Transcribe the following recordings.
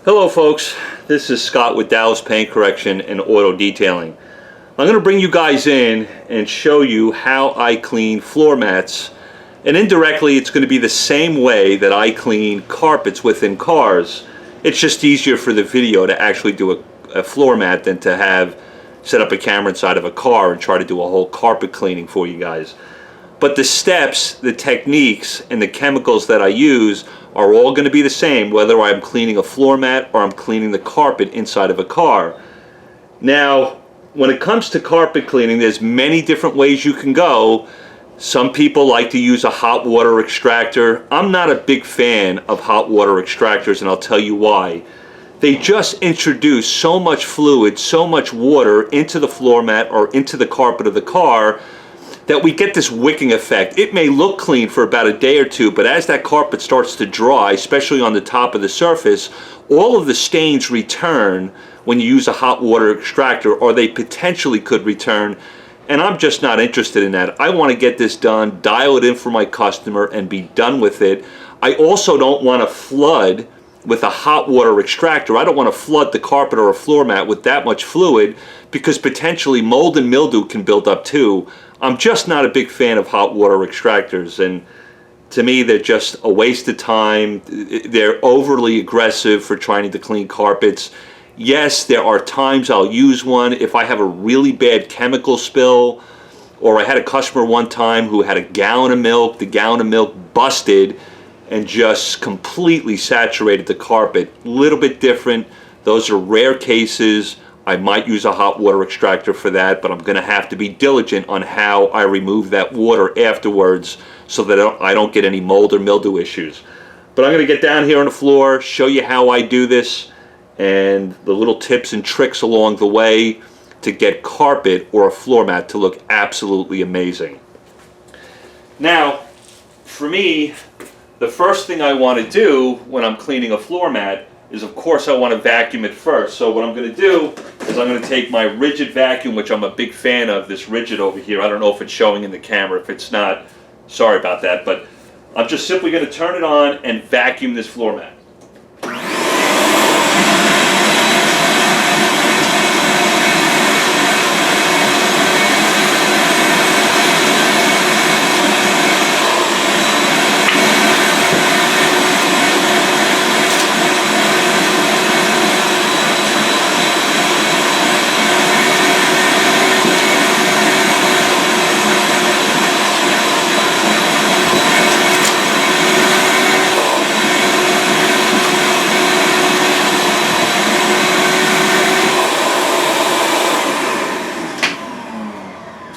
Hello folks, this is Scott with Dallas Paint Correction and Auto Detailing. I'm going to bring you guys in and show you how I clean floor mats, and indirectly it's going to be the same way that I clean carpets within cars. It's just easier for the video to actually do a floor mat than to have set up a camera inside of a car and try to do a whole carpet cleaning for you guys. But the steps, the techniques, and the chemicals that I use are all going to be the same whether I'm cleaning a floor mat or I'm cleaning the carpet inside of a car. Now, when it comes to carpet cleaning, there's many different ways you can go. Some people like to use a hot water extractor. I'm not a big fan of hot water extractors, and I'll tell you why. They just introduce so much fluid, so much water into the floor mat or into the carpet of the car that we get this wicking effect. It may look clean for about a day or two, but as that carpet starts to dry, especially on the top of the surface, all of the stains return when you use a hot water extractor, or they potentially could return, and I'm just not interested in that. I want to get this done, dial it in for my customer, and be done with it. I also don't want to flood with a hot water extractor. I don't want to flood the carpet or a floor mat with that much fluid, because potentially mold and mildew can build up too. I'm just not a big fan of hot water extractors, and to me they're just a waste of time. They're overly aggressive for trying to clean carpets. Yes, there are times I'll use one if I have a really bad chemical spill, or I had a customer one time who had a gallon of milk. The gallon of milk busted and just completely saturated the carpet. A little bit different. Those are rare cases. I might use a hot water extractor for that, but I'm going to have to be diligent on how I remove that water afterwards so that I don't get any mold or mildew issues. But I'm going to get down here on the floor, show you how I do this, and the little tips and tricks along the way to get carpet or a floor mat to look absolutely amazing. Now, for me, the first thing I want to do when I'm cleaning a floor mat is, of course, I want to vacuum it first. So what I'm going to do is I'm going to take my rigid vacuum, which I'm a big fan of, this rigid over here. I don't know if it's showing in the camera. If it's not, sorry about that. But I'm just simply going to turn it on and vacuum this floor mat.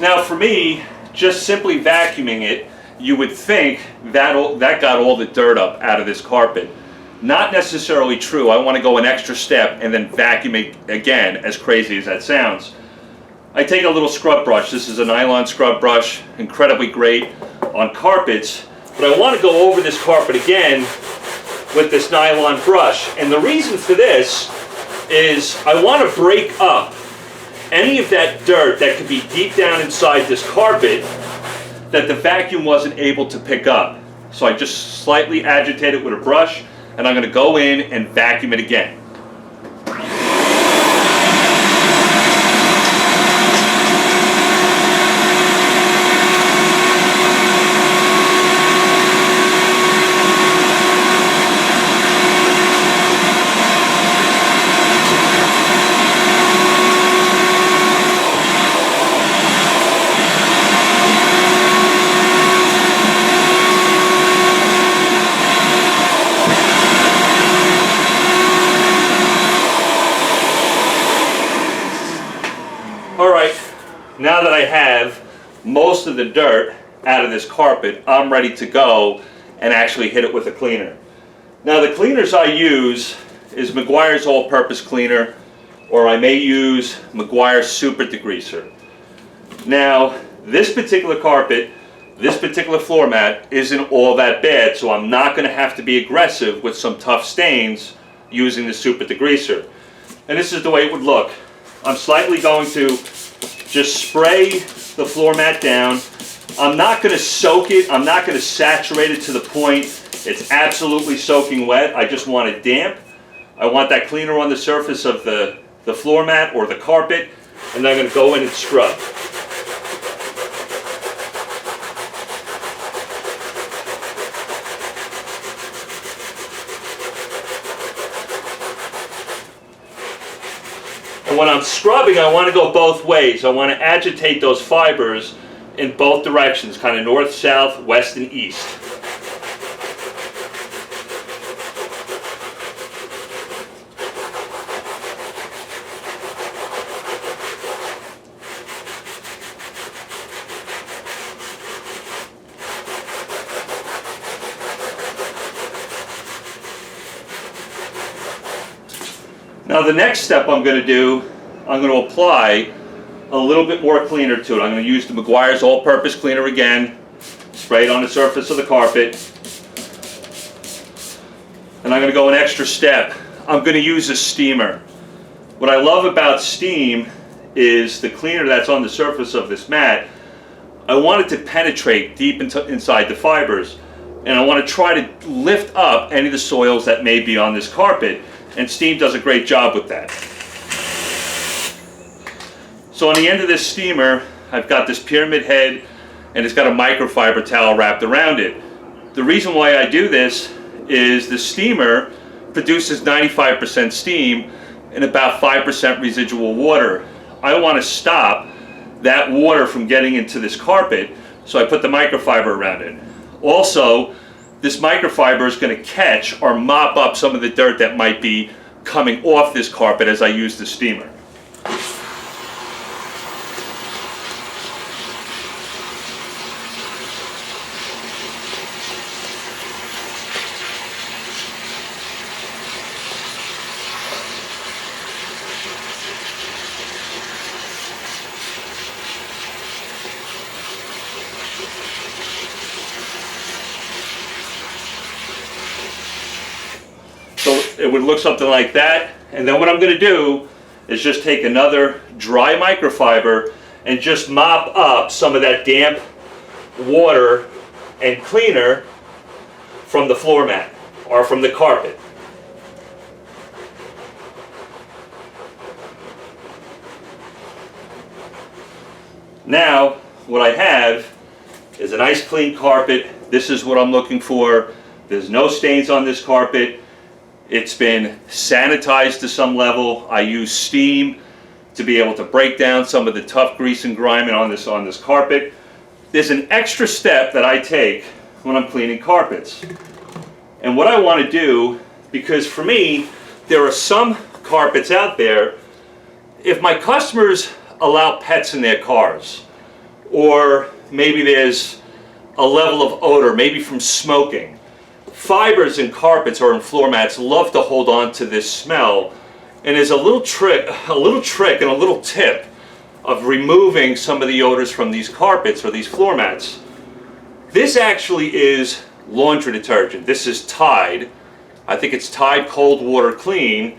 Now for me, just simply vacuuming it, you would think that got all the dirt up out of this carpet. Not necessarily true. I want to go an extra step and then vacuum it again, as crazy as that sounds. I take a little scrub brush. This is a nylon scrub brush, incredibly great on carpets, but I want to go over this carpet again with this nylon brush. And the reason for this is I want to break up any of that dirt that could be deep down inside this carpet that the vacuum wasn't able to pick up. So I just slightly agitate it with a brush, and I'm going to go in and vacuum it again. Now that I have most of the dirt out of this carpet, I'm ready to go and actually hit it with a cleaner. Now the cleaners I use is MEGUIARS all-purpose cleaner, or I may use MEGUIARS super degreaser. Now this particular carpet, this particular floor mat isn't all that bad, so I'm not going to have to be aggressive with some tough stains using the super degreaser. And this is the way it would look. I'm slightly going to just spray the floor mat down. I'm not going to soak it. I'm not going to saturate it to the point it's absolutely soaking wet. I just want it damp. I want that cleaner on the surface of the floor mat or the carpet, and then I'm going to go in and scrub. And when I'm scrubbing, I want to go both ways. I want to agitate those fibers in both directions, kind of north, south, west, and east. Now the next step I'm going to do, I'm going to apply a little bit more cleaner to it. I'm going to use the MEGUIARS all-purpose cleaner again, spray it on the surface of the carpet. And I'm going to go an extra step. I'm going to use a steamer. What I love about steam is the cleaner that's on the surface of this mat, I want it to penetrate deep inside the fibers. And I want to try to lift up any of the soils that may be on this carpet. And steam does a great job with that. So on the end of this steamer, I've got this pyramid head, and it's got a microfiber towel wrapped around it. The reason why I do this is the steamer produces 95% steam and about 5% residual water. I want to stop that water from getting into this carpet, so I put the microfiber around it. Also, this microfiber is going to catch or mop up some of the dirt that might be coming off this carpet as I use the steamer. So it would look something like that, and then what I'm going to do is just take another dry microfiber and just mop up some of that damp water and cleaner from the floor mat or from the carpet. Now what I have is a nice clean carpet. This is what I'm looking for. There's no stains on this carpet. It's been sanitized to some level. I use steam to be able to break down some of the tough grease and grime on this carpet. There's an extra step that I take when I'm cleaning carpets. And what I want to do, because for me, there are some carpets out there, if my customers allow pets in their cars, or maybe there's a level of odor, maybe from smoking, fibers in carpets or in floor mats love to hold on to this smell, and there's a little trick and a little tip of removing some of the odors from these carpets or these floor mats. This actually is laundry detergent. This is Tide. I think it's Tide Cold Water Clean,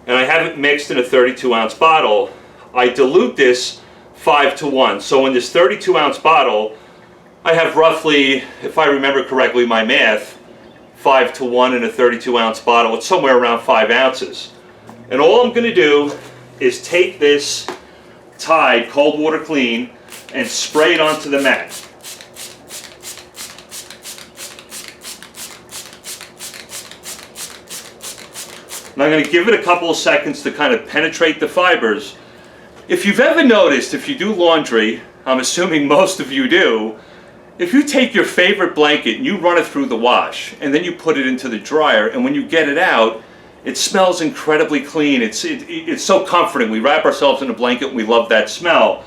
and I have it mixed in a 32-ounce bottle. I dilute this 5-to-1. So in this 32-ounce bottle, I have roughly, if I remember correctly my math, 5-to-1 in a 32-ounce bottle. It's somewhere around 5 ounces. And all I'm going to do is take this Tide Cold Water Clean and spray it onto the mat. And I'm going to give it a couple of seconds to kind of penetrate the fibers. If you've ever noticed, if you do laundry, I'm assuming most of you do, if you take your favorite blanket and you run it through the wash and then you put it into the dryer, and when you get it out, it smells incredibly clean. It's so comforting. We wrap ourselves in a blanket and we love that smell.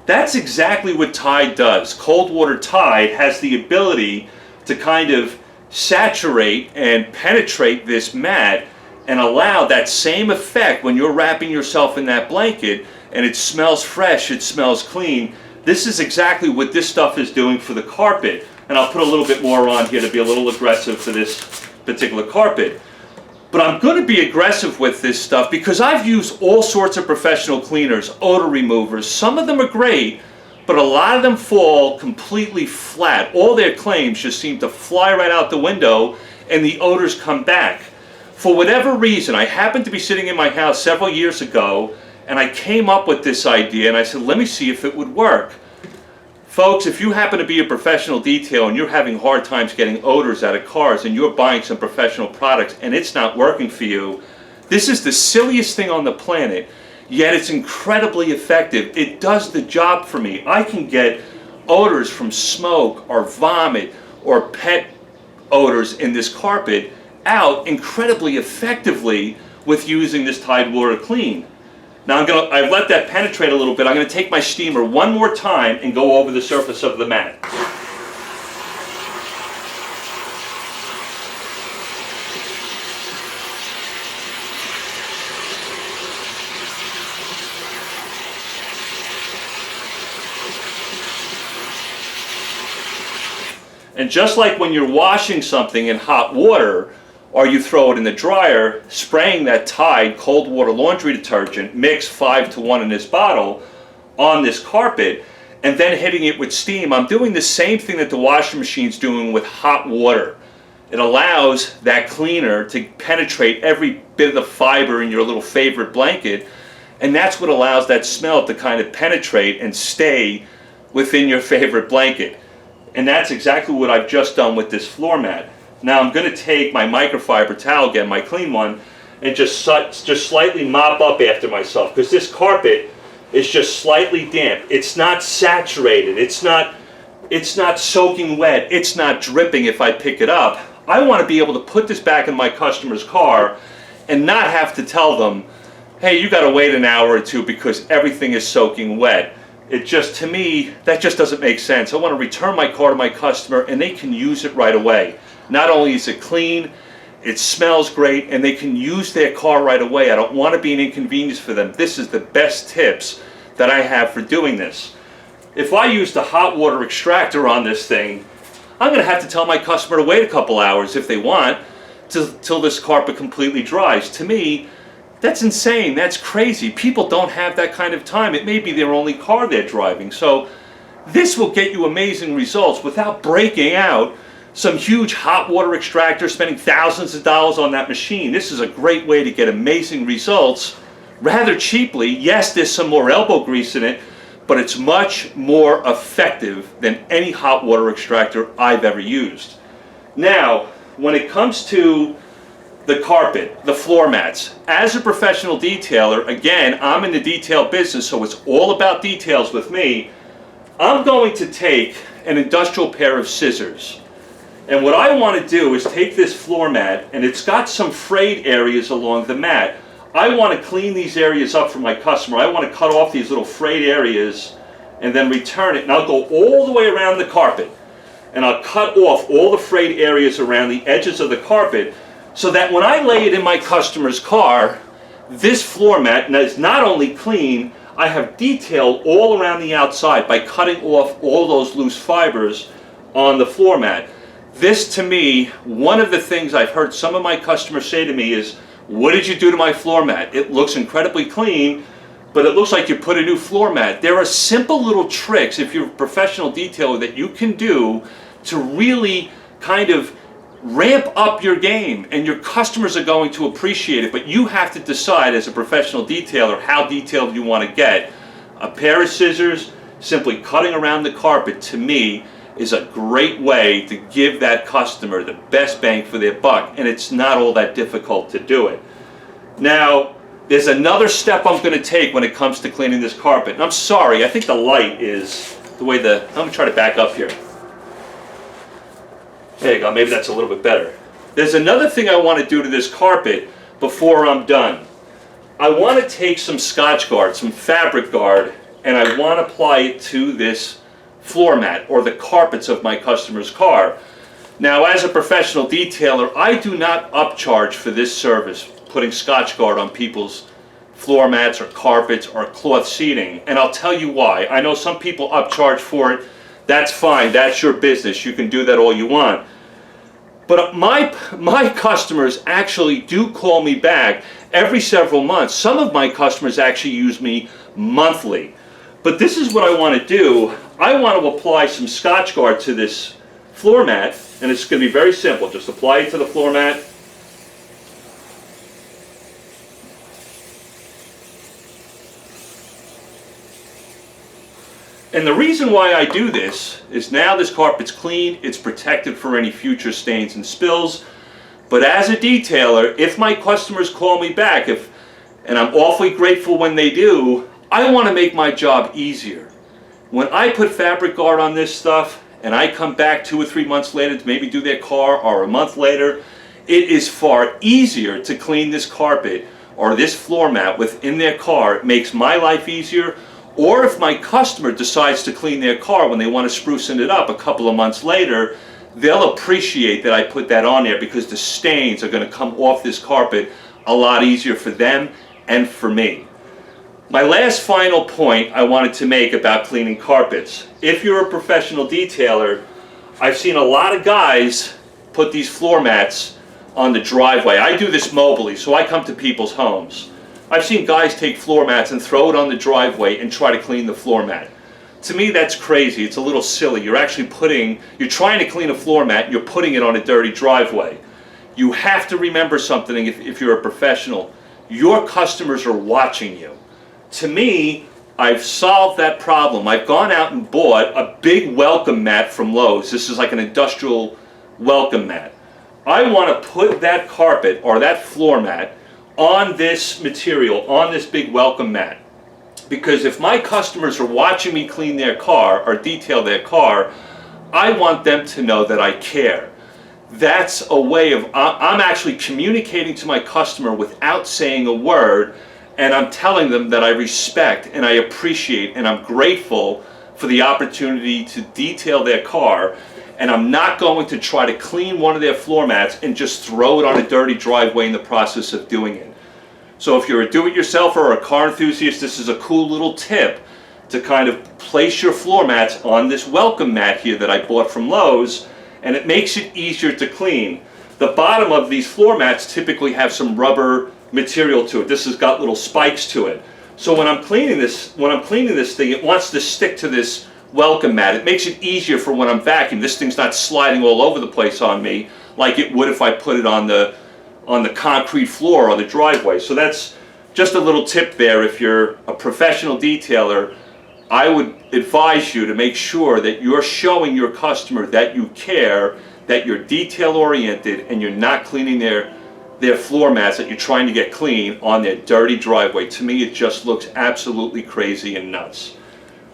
That's exactly what Tide does. Cold Water Tide has the ability to kind of saturate and penetrate this mat and allow that same effect when you're wrapping yourself in that blanket and it smells fresh, it smells clean. This is exactly what this stuff is doing for the carpet. And I'll put a little bit more on here to be a little aggressive for this particular carpet. But I'm going to be aggressive with this stuff because I've used all sorts of professional cleaners, odor removers. Some of them are great, but a lot of them fall completely flat. All their claims just seem to fly right out the window and the odors come back. For whatever reason, I happened to be sitting in my house several years ago, and I came up with this idea, and I said, let me see if it would work. Folks, if you happen to be a professional detailer and you're having hard times getting odors out of cars and you're buying some professional products and it's not working for you, this is the silliest thing on the planet, yet it's incredibly effective. It does the job for me. I can get odors from smoke or vomit or pet odors in this carpet out incredibly effectively with using this Tide Water Clean. Now I've let that penetrate a little bit. I'm going to take my steamer one more time and go over the surface of the mat. And just like when you're washing something in hot water, or you throw it in the dryer, spraying that Tide cold water laundry detergent, mix 5-to-1 in this bottle, on this carpet, and then hitting it with steam, I'm doing the same thing that the washing machine's doing with hot water. It allows that cleaner to penetrate every bit of the fiber in your little favorite blanket, and that's what allows that smell to kind of penetrate and stay within your favorite blanket. And that's exactly what I've just done with this floor mat. Now I'm going to take my microfiber towel again, my clean one, and just slightly mop up after myself, because this carpet is just slightly damp. It's not saturated. It's not soaking wet. It's not dripping if I pick it up. I want to be able to put this back in my customer's car and not have to tell them, hey, you got to wait an hour or two because everything is soaking wet. It just, to me, that just doesn't make sense. I want to return my car to my customer and they can use it right away. Not only is it clean, it smells great, and they can use their car right away. I don't want to be an inconvenience for them. This is the best tips that I have for doing this. If I use the hot water extractor on this thing, I'm going to have to tell my customer to wait a couple hours if they want till this carpet completely dries. To me, that's insane. That's crazy. People don't have that kind of time. It may be their only car they're driving. So this will get you amazing results without breaking out some huge hot water extractor, spending thousands of dollars on that machine. This is a great way to get amazing results rather cheaply. Yes, there's some more elbow grease in it, but it's much more effective than any hot water extractor I've ever used. Now, when it comes to the carpet, the floor mats, as a professional detailer, again, I'm in the detail business, so it's all about details with me. I'm going to take an industrial pair of scissors. And what I want to do is take this floor mat, and it's got some frayed areas along the mat. I want to clean these areas up for my customer. I want to cut off these little frayed areas and then return it. And I'll go all the way around the carpet. And I'll cut off all the frayed areas around the edges of the carpet so that when I lay it in my customer's car, this floor mat is not only clean, I have detail all around the outside by cutting off all those loose fibers on the floor mat. This, to me, one of the things I've heard some of my customers say to me is, what did you do to my floor mat? It looks incredibly clean, but it looks like you put a new floor mat. There are simple little tricks, if you're a professional detailer, that you can do to really kind of ramp up your game, and your customers are going to appreciate it, but you have to decide as a professional detailer how detailed you want to get. A pair of scissors, simply cutting around the carpet, to me, is a great way to give that customer the best bang for their buck, and it's not all that difficult to do it. Now, there's another step I'm going to take when it comes to cleaning this carpet, and I'm sorry, I think the light is the way I'm going to try to back up here. There you go, maybe that's a little bit better. There's another thing I want to do to this carpet before I'm done. I want to take some Scotch Guard, some fabric guard, and I want to apply it to this floor mat or the carpets of my customer's car. Now, as a professional detailer, I do not upcharge for this service, putting Scotch Guard on people's floor mats or carpets or cloth seating, and I'll tell you why. I know some people upcharge for it. That's fine, that's your business, you can do that all you want. But my customers actually do call me back every several months. Some of my customers actually use me monthly. But this is what I want to do. I want to apply some Scotch Guard to this floor mat, and it's going to be very simple. Just apply it to the floor mat. And the reason why I do this is now this carpet's clean, it's protected for any future stains and spills. But as a detailer, if my customers call me back, and I'm awfully grateful when they do, I want to make my job easier. When I put fabric guard on this stuff and I come back 2 or 3 months later to maybe do their car, or a month later, it is far easier to clean this carpet or this floor mat within their car. It makes my life easier. Or if my customer decides to clean their car when they want to sprucing it up a couple of months later, they'll appreciate that I put that on there, because the stains are going to come off this carpet a lot easier for them and for me. My last final point I wanted to make about cleaning carpets. If you're a professional detailer, I've seen a lot of guys put these floor mats on the driveway. I do this mobily, so I come to people's homes. I've seen guys take floor mats and throw it on the driveway and try to clean the floor mat. To me, that's crazy. It's a little silly. You're trying to clean a floor mat and you're putting it on a dirty driveway. You have to remember something if you're a professional. Your customers are watching you. To me, I've solved that problem. I've gone out and bought a big welcome mat from Lowe's. This is like an industrial welcome mat. I want to put that carpet or that floor mat on this material, on this big welcome mat. Because if my customers are watching me clean their car or detail their car, I want them to know that I care. That's a way of, I'm actually communicating to my customer without saying a word, and I'm telling them that I respect and I appreciate and I'm grateful for the opportunity to detail their car, and I'm not going to try to clean one of their floor mats and just throw it on a dirty driveway in the process of doing it. So if you're a do-it-yourselfer or a car enthusiast, this is a cool little tip to kind of place your floor mats on this welcome mat here that I bought from Lowe's, and it makes it easier to clean. The bottom of these floor mats typically have some rubber material to it. This has got little spikes to it. So when I'm cleaning this thing, it wants to stick to this welcome mat. It makes it easier for when I'm vacuuming. This thing's not sliding all over the place on me like it would if I put it on the concrete floor or the driveway. So that's just a little tip there. If you're a professional detailer, I would advise you to make sure that you're showing your customer that you care, that you're detail oriented, and you're not cleaning their floor mats that you're trying to get clean on their dirty driveway. To me, it just looks absolutely crazy and nuts.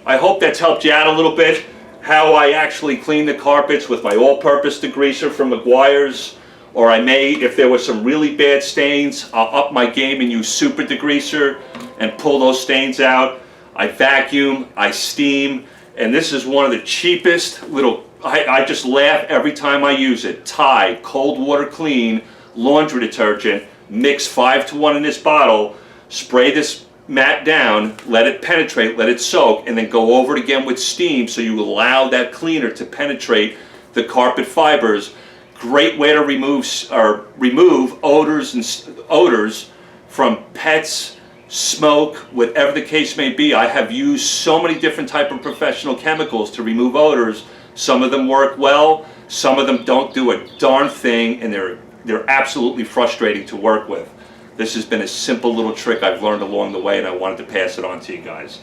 I hope that's helped you out a little bit, how I actually clean the carpets with my all-purpose degreaser from MEGUIARS. Or I may, if there were some really bad stains, I'll up my game and use super degreaser and pull those stains out. I vacuum, I steam, and this is one of the cheapest little, I just laugh every time I use it. Tide Cold Water Clean laundry detergent, mix 5-to-1 in this bottle, spray this mat down, let it penetrate, let it soak, and then go over it again with steam so you allow that cleaner to penetrate the carpet fibers. Great way to remove odors from pets, smoke, whatever the case may be. I have used so many different type of professional chemicals to remove odors. Some of them work well, some of them don't do a darn thing, and they're absolutely frustrating to work with. This has been a simple little trick I've learned along the way, and I wanted to pass it on to you guys.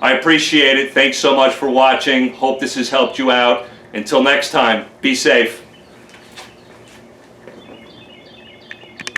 I appreciate it. Thanks so much for watching. Hope this has helped you out. Until next time, be safe.